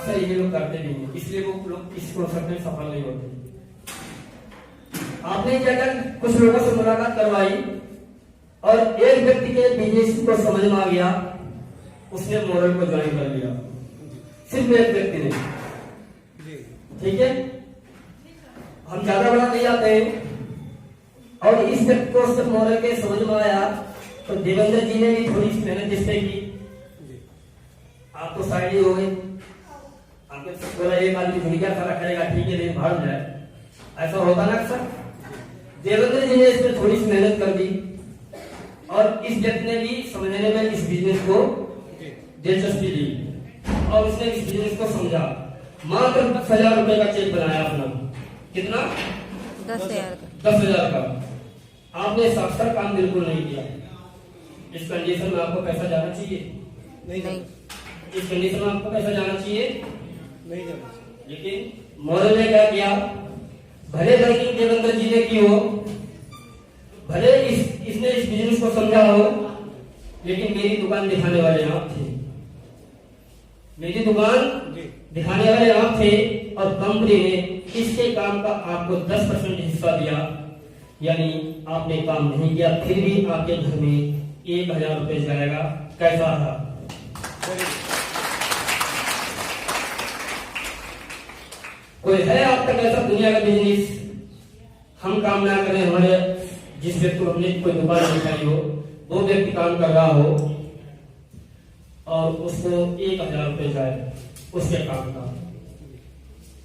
अक्सर ये लोग करते नहीं है, इसलिए वो लोग इस प्रोसेस में सफल नहीं होते। आपने क्या कर कुछ लोगों से मुलाकात करवाई और एक व्यक्ति के बिजनेस को समझ में आ गया, उसने मॉडल को ज्वाइन कर लिया, सिर्फ एक व्यक्ति ने। ठीक है, हम ज्यादा बड़ा नहीं आते हैं। और इस व्यक्ति को सिर्फ मॉडल के समझ में आया तो देवेंद्र जी ने भी थोड़ी सी मेहनत जिससे की, आप तो साइड ही हो गए। आपने सब बोला एक आदमी भूमिका खड़ा करेगा, ठीक है, लेकिन भाड़ जाए, ऐसा होता ना अक्सर। देवेंद्र जी ने इसमें थोड़ी सी मेहनत कर दी और इस व्यक्ति ने भी समझने में इस बिजनेस को दिलचस्पी ली और उसने इस बिजनेस को समझा। मात्र 10,000 रुपए का चेक बनाया अपना। कितना? 10,000 का। आपने साक्षर काम बिल्कुल नहीं किया। इस कंडीशन में आपको पैसा जाना चाहिए? नहीं। इस कंडीशन में आपको पैसा जाना चाहिए? नहीं जाना चाहिए। लेकिन मॉडल ने क्या किया? भले बैंकिंग देवेंद्र जी ने की हो, भले इसने इस बिजनेस को समझा हो, लेकिन मेरी दुकान दिखाने वाले आप थे। मेरी दुकान दिखाने वाले आप थे और कंपनी ने इसके काम का आपको 10% हिस्सा दिया, यानी आपने काम नहीं किया, फिर भी आपके घर में 1,000 रुपए जाएगा। कैसा था? कोई है आप तक ऐसा दुनिया का बिजनेस हम काम ना करें, हमारे जिस व्यक्ति को हमने कोई दुकान दिखाई हो, वो व्यक्ति काम कर रहा हो और उसको 1,000 रुपए जाए उसके काम का?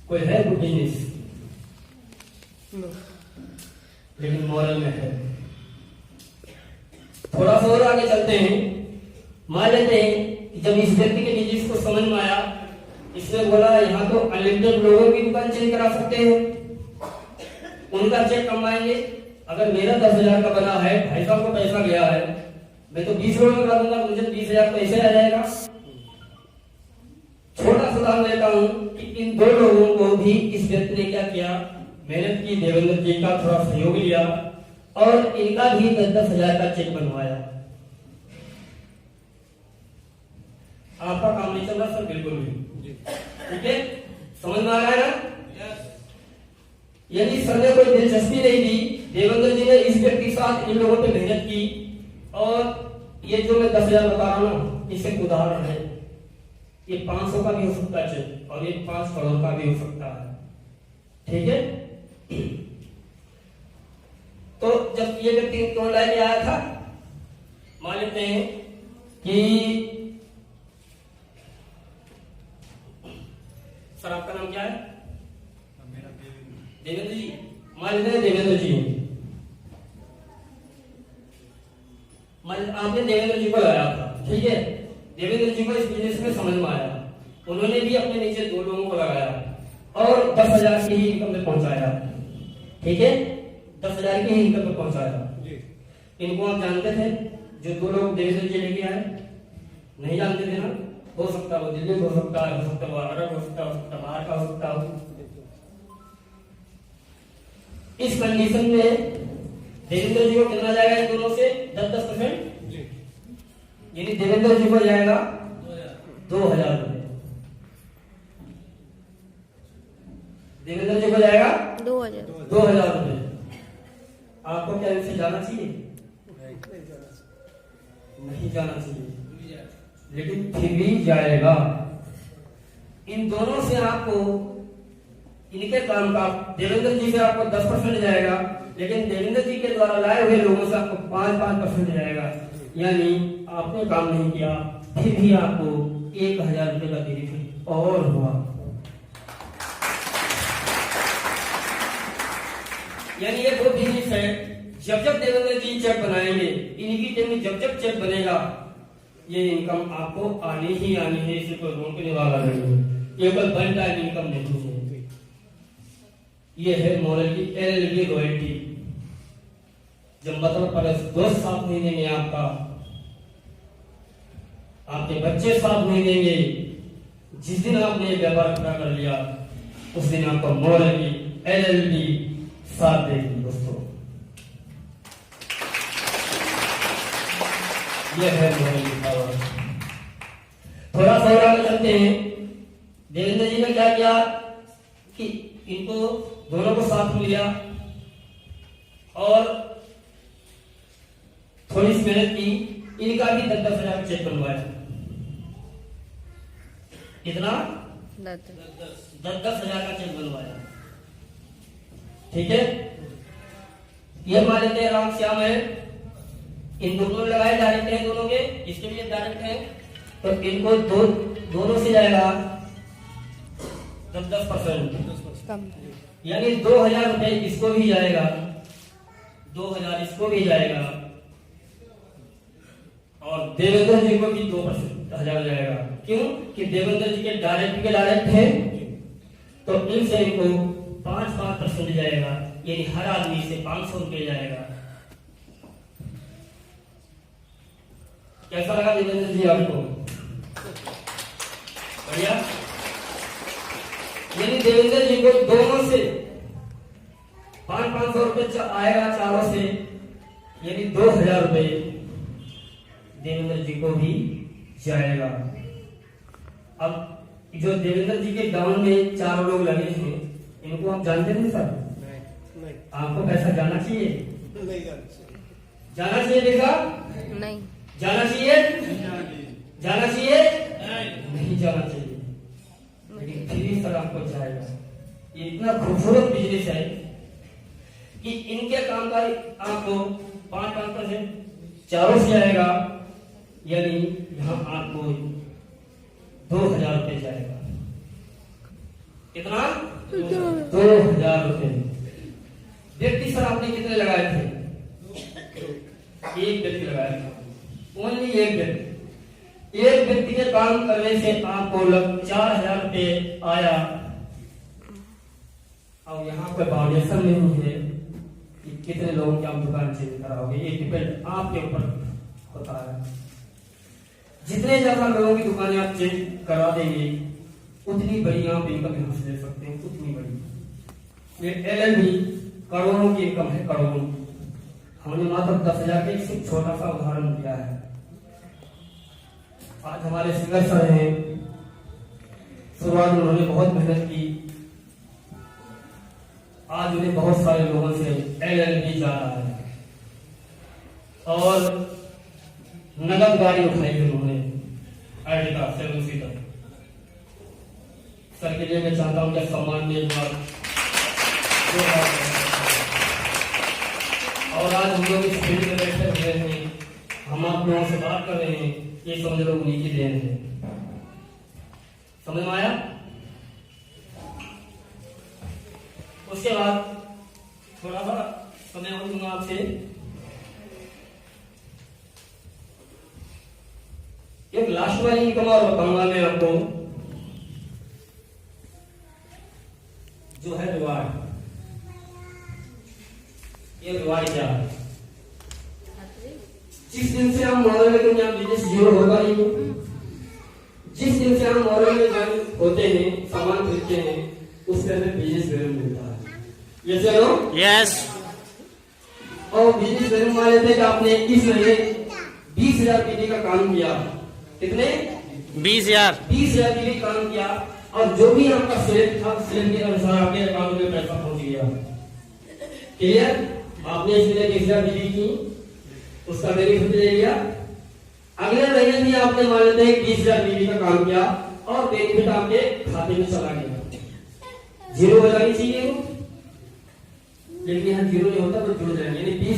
कोई है वो बिजनेस? लेकिन मॉरल में है। थोड़ा सा और आगे चलते हैं। मान लेते हैं कि जब इस व्यक्ति के बिजनेस को समझ में आया, इसने बोला यहाँ तो अनलिमिटेड लोगों की दुकान चेंज करा सकते हैं, उनका चेक कमाएंगे। अगर मेरा 10,000 का बना है, भाई साहब को पैसा गया है, मैं तो 20 लोगों का दूंगा, मुझे 20,000 पैसे आ जाएगा। छोटा सुधार लेता हूं कि इन दो लोगों को भी इस व्यक्ति ने क्या किया? मेहनत की, देवेंद्र जी का थोड़ा सहयोग लिया और इनका भी 10,000 का चेक बनवाया। आपका काम नहीं चल रहा सर? बिल्कुल नहीं। ठीक है, समझ में आ रहा है ना? यानी सर ने कोई दिलचस्पी नहीं दी, देवेंद्र जी ने इस व्यक्ति के साथ इन लोगों पे मेहनत की। और ये जो मैं 10,000 बता रहा हूं ना, इससे उदाहरण है। ये 500 का भी हो सकता है और ये 5 करोड़ का भी हो सकता है। ठीक है, तो जब ये व्यक्ति क्यों लाइन आया था, मान लेते हैं कि सर आपका नाम क्या है? देवेंद्र जी। मान लेते हैं देवेंद्र जी, आपने देवेंद्र जी को लगाया था। ठीक है, देवेंद्र जी को इस बिजनेस में समझ में आया, उन्होंने भी अपने नीचे 2 लोगों को लगाया और 10,000 की ही इनकम में पहुंचाया। ठीक है, 10,000 की ही इनकम में पहुंचाया। इनको आप जानते थे? जो 2 लोग देवेंद्र जी लेके आए, नहीं जानते थे ना? हो सकता है वो दिल्ली हो सकता है, हो सकता है वो अरब हो सकता है, हो सकता है बाहर का हो सकता है। इस कंडीशन में देवेंद्र जी को कितना जाएगा इन दोनों से? 10%। यानी देवेंद्र जी को जाएगा 2,000 रुपए। देवेंद्र जी को जाएगा 2,000 रुपए। आपको क्या इनसे जाना चाहिए? नहीं जाना चाहिए, लेकिन फिर भी जाएगा। इन दोनों से आपको, इनके काम का, देवेंद्र जी से आपको 10% जाएगा, लेकिन देवेंद्र जी के द्वारा लाए हुए लोगों से आपको 5% जाएगा। यानी आपने काम नहीं किया, फिर भी आपको 1,000 रुपए का बेनिफिट और हुआ। यानी ये वो बिजनेस है, जब जब देवेंद्र जी चेक बनाएंगे, इनकी टीम में जब जब चेक बनेगा, ये इनकम आपको आनी ही आनी है, इसे कोई रोकने वाला नहीं है। केवल वन टाइम इनकम नहीं है। ये है मॉडल की LLB रॉयल्टी। जब मतलब पर 2-7 महीने में आपके बच्चे साथ नहीं देंगे, जिस दिन आपने व्यापार पूरा कर लिया, उस दिन आपका मॉडल की LLB साथ देगी। दोस्तों, यह है मॉडल की पावर। थोड़ा सा और आगे चलते हैं। देवेंद्र जी ने क्या किया कि इनको दोनों को साथ में लिया और थोड़ी सी मेहनत की, इनका भी 10,000 चेक बनवाया। कितना? 10,000 का चेक बनवाया। ठीक है, ये मान लेते हैं राम श्याम है, इन दोनों ने लगाए, डायरेक्ट है दोनों के, इसके लिए डायरेक्ट है, तो इनको दोनों से जाएगा 10% यानी 2,000 रुपए इसको भी जाएगा, 2,000 इसको भी जाएगा और देवेंद्र जी को भी 2,000 जाएगा। क्यों? कि देवेंद्र जी के डायरेक्ट है, तो इनसे इनको 5% जाएगा, यानी हर आदमी से 500 रुपए जाएगा। कैसा लगा देवेंद्र जी आपको? बढ़िया। यानी देवेंद्र जी को दोनों से 500 रुपए आएगा, चारों से, यानी 2,000 रुपए देवेंद्र जी को भी जाएगा। अब जो देवेंद्र जी के गांव में 4 लोग लगे हैं, इनको आप जानते हैं सर? नहीं। आपको पैसा जाना चाहिए? नहीं जाना चाहिए। देखा? नहीं जाना चाहिए। जाना चाहिए? नहीं जाना चाहिए, लेकिन फिर सर आपको जाएगा। ये इतना खूबसूरत बिजनेस है कि इनके काम का आपको 5% चारों से आएगा, यानी यहाँ आपको 2,000 रुपए जाएगा। कितना? 2,000 रुपए। व्यक्ति सर आपने कितने लगाए थे? एक व्यक्ति लगाया था, ओनली एक व्यक्ति। एक व्यक्ति के काम करने से आपको 4,000 रुपए आया। और यहाँ पर बाउंडेशन नहीं है कि कितने लोगों की आप दुकान चेंज कराओगे, ये डिपेंड आपके ऊपर होता है। जितने ज्यादा लोगों की दुकानें आप चेंज करा देंगे, उतनी बड़ी आप इनकम यहाँ से ले सकते हैं, उतनी बड़ी। ये LLB करोड़ों की इनकम है, करोड़ों। हमने मात्र 10,000 के एक छोटा सा उदाहरण दिया है। आज हमारे सिंगर सर हैं, शुरुआत में उन्होंने बहुत मेहनत की, आज उन्हें बहुत सारे लोगों से LLB जा रहा है और नगद गाड़ी उठाई है उन्होंने, Ertiga 7 सीटर। सर के लिए मैं चाहता हूं कि सम्मान में एक बार और आज हम लोग इस फील्ड में बैठे हुए हैं, हम आप लोगों से बात कर रहे हैं, ये समझ लो उन्हीं की देन है। समझ में आया? उसके बाद थोड़ा सा समय और दूंगा आपसे। एक लास्ट वाली इनकम और बताऊंगा मैं आपको, जो है रिवार्ड। ये रिवार्ड क्या है? जिस दिन से हम मॉडल में यहाँ बिजनेस जीरो होगा नहीं, जिस दिन से हम मॉडल में ज्वाइन होते हैं, सामान खरीदते हैं, उससे हमें बिजनेस वैल्यू मिलता है। ये चलो यस। और बिजनेस वैल्यू मान लेते हैं कि आपने इस महीने 20,000 पीटी का काम किया। कितने? 20,000। 20,000 पीटी काम किया और जो भी आपका सेल था, सेल के अनुसार आपके अकाउंट में पैसा पहुंच गया। क्लियर? आपने इसलिए 20,000 पीटी की, उसका बेनिफिट ले लिया। अगले महीने भी आपने मान लेते हैं 20,000 पीटी का काम किया और बेनिफिट आपके खाते में चला गया। जीरो हो जानी चाहिए वो, लेकिन यहाँ जीरो नहीं होता तो जुड़ जाएंगे।